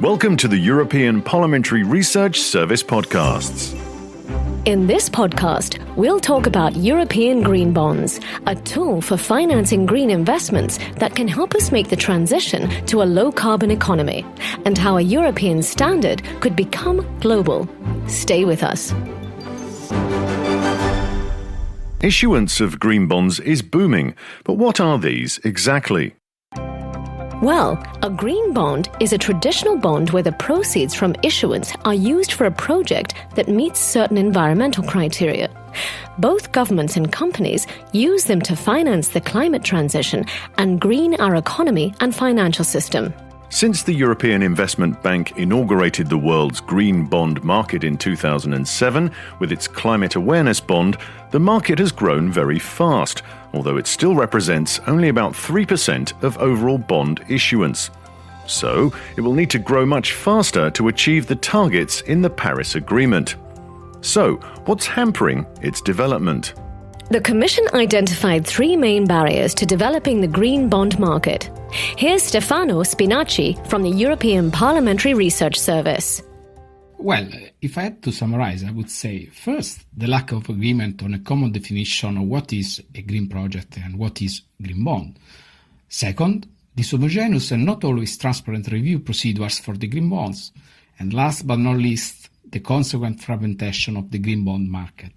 Welcome to the European Parliamentary Research Service podcasts. In this podcast, we'll talk about European green bonds, a tool for financing green investments that can help us make the transition to a low-carbon economy, and how a European standard could become global. Stay with us. Issuance of green bonds is booming, but what are these exactly? Well, a green bond is a traditional bond where the proceeds from issuance are used for a project that meets certain environmental criteria. Both governments and companies use them to finance the climate transition and green our economy and financial system. Since the European Investment Bank inaugurated the world's green bond market in 2007 with its climate awareness bond, the market has grown very fast, although it still represents only about 3% of overall bond issuance. So, it will need to grow much faster to achieve the targets in the Paris Agreement. So, what's hampering its development? The Commission identified three main barriers to developing the green bond market. Here's Stefano Spinacci from the European Parliamentary Research Service. Well, if I had to summarize, I would say, first, the lack of agreement on a common definition of what is a green project and what is green bond. Second, dishomogeneous and not always transparent review procedures for the green bonds. And last but not least, the consequent fragmentation of the green bond market.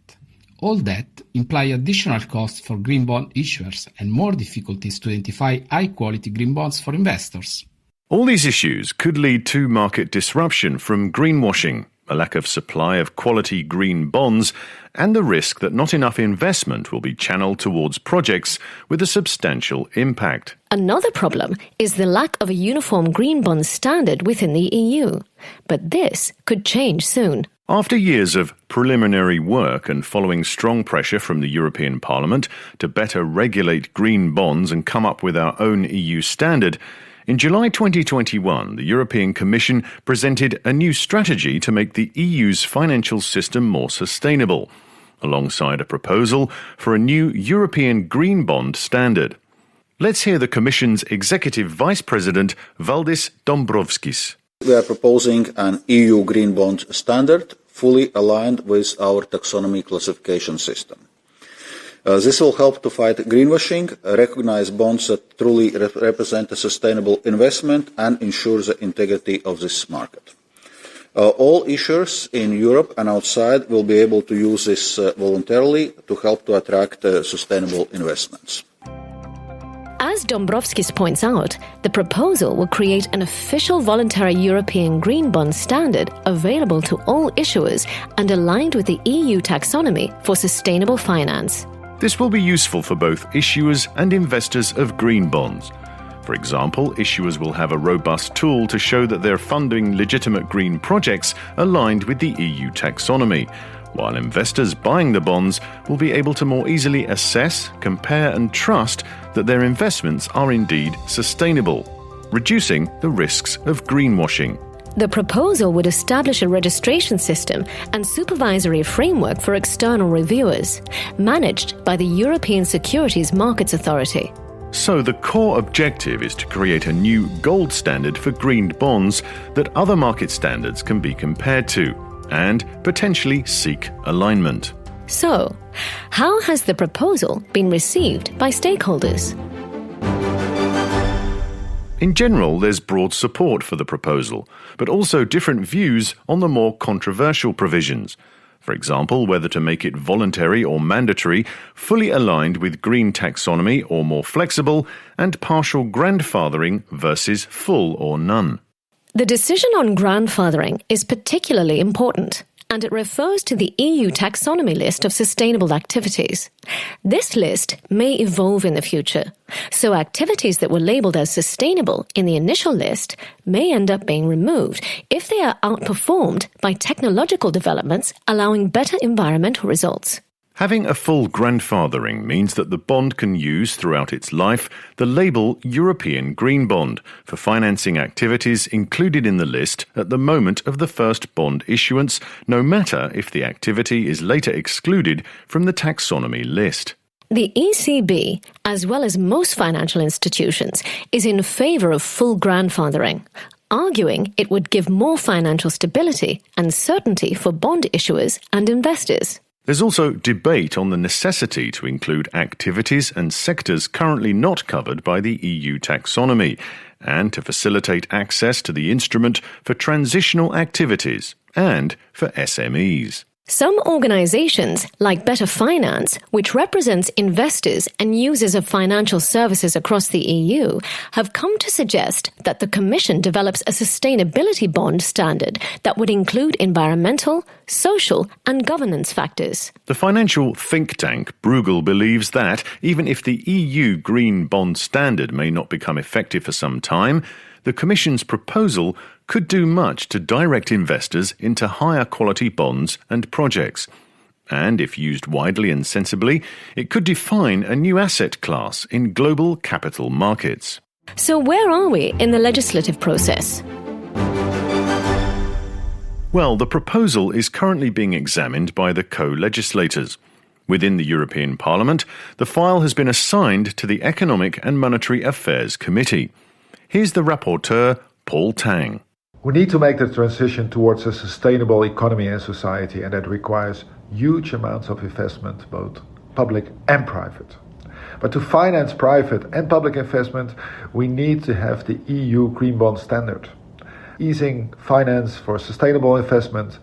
All that imply additional costs for green bond issuers and more difficulties to identify high-quality green bonds for investors. All these issues could lead to market disruption from greenwashing, a lack of supply of quality green bonds, and the risk that not enough investment will be channeled towards projects with a substantial impact. Another problem is the lack of a uniform green bond standard within the EU. But this could change soon. After years of preliminary work and following strong pressure from the European Parliament to better regulate green bonds and come up with our own EU standard, in July 2021, the European Commission presented a new strategy to make the EU's financial system more sustainable, alongside a proposal for a new European green bond standard. Let's hear the Commission's Executive Vice President, Valdis Dombrovskis. We are proposing an EU green bond standard fully aligned with our taxonomy classification system. This will help to fight greenwashing, recognize bonds that truly represent a sustainable investment, and ensure the integrity of this market. All issuers in Europe and outside will be able to use this voluntarily to help to attract sustainable investments. As Dombrovskis points out, the proposal will create an official voluntary European green bond standard available to all issuers and aligned with the EU taxonomy for sustainable finance. This will be useful for both issuers and investors of green bonds. For example, issuers will have a robust tool to show that they're funding legitimate green projects aligned with the EU taxonomy, while investors buying the bonds will be able to more easily assess, compare and trust that their investments are indeed sustainable, reducing the risks of greenwashing. The proposal would establish a registration system and supervisory framework for external reviewers, managed by the European Securities Markets Authority. So the core objective is to create a new gold standard for green bonds that other market standards can be compared to, and potentially seek alignment. So, how has the proposal been received by stakeholders? In general, there's broad support for the proposal, but also different views on the more controversial provisions. For example, whether to make it voluntary or mandatory, fully aligned with green taxonomy or more flexible, and partial grandfathering versus full or none. The decision on grandfathering is particularly important, and it refers to the EU taxonomy list of sustainable activities. This list may evolve in the future, so activities that were labelled as sustainable in the initial list may end up being removed if they are outperformed by technological developments allowing better environmental results. Having a full grandfathering means that the bond can use throughout its life the label European Green Bond for financing activities included in the list at the moment of the first bond issuance, no matter if the activity is later excluded from the taxonomy list. The ECB, as well as most financial institutions, is in favour of full grandfathering. arguing it would give more financial stability and certainty for bond issuers and investors. There's also debate on the necessity to include activities and sectors currently not covered by the EU taxonomy, and to facilitate access to the instrument for transitional activities and for SMEs. Some organizations, like Better Finance, which represents investors and users of financial services across the EU, have come to suggest that the Commission develops a sustainability bond standard that would include environmental, social, and governance factors. The financial think tank Bruegel believes that, even if the EU Green Bond Standard may not become effective for some time, the Commission's proposal could do much to direct investors into higher quality bonds and projects. And if used widely and sensibly, it could define a new asset class in global capital markets. So where are we in the legislative process? Well, the proposal is currently being examined by the co-legislators. Within the European Parliament, the file has been assigned to the Economic and Monetary Affairs Committee. Here's the rapporteur, Paul Tang. We need to make the transition towards a sustainable economy and society, and that requires huge amounts of investment, both public and private. But to finance private and public investment, we need to have the EU Green Bond Standard, easing finance for sustainable investment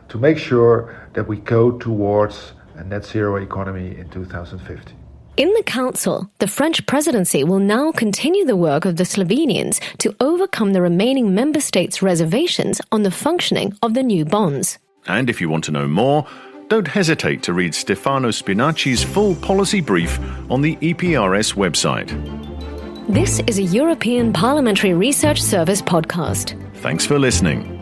to make sure that we go towards a net zero economy in 2050. In the Council, the French presidency will now continue the work of the Slovenians to overcome the remaining member states' reservations on the functioning of the new bonds. And if you want to know more, don't hesitate to read Stefano Spinaci's full policy brief on the EPRS website. This is a European Parliamentary Research Service podcast. Thanks for listening.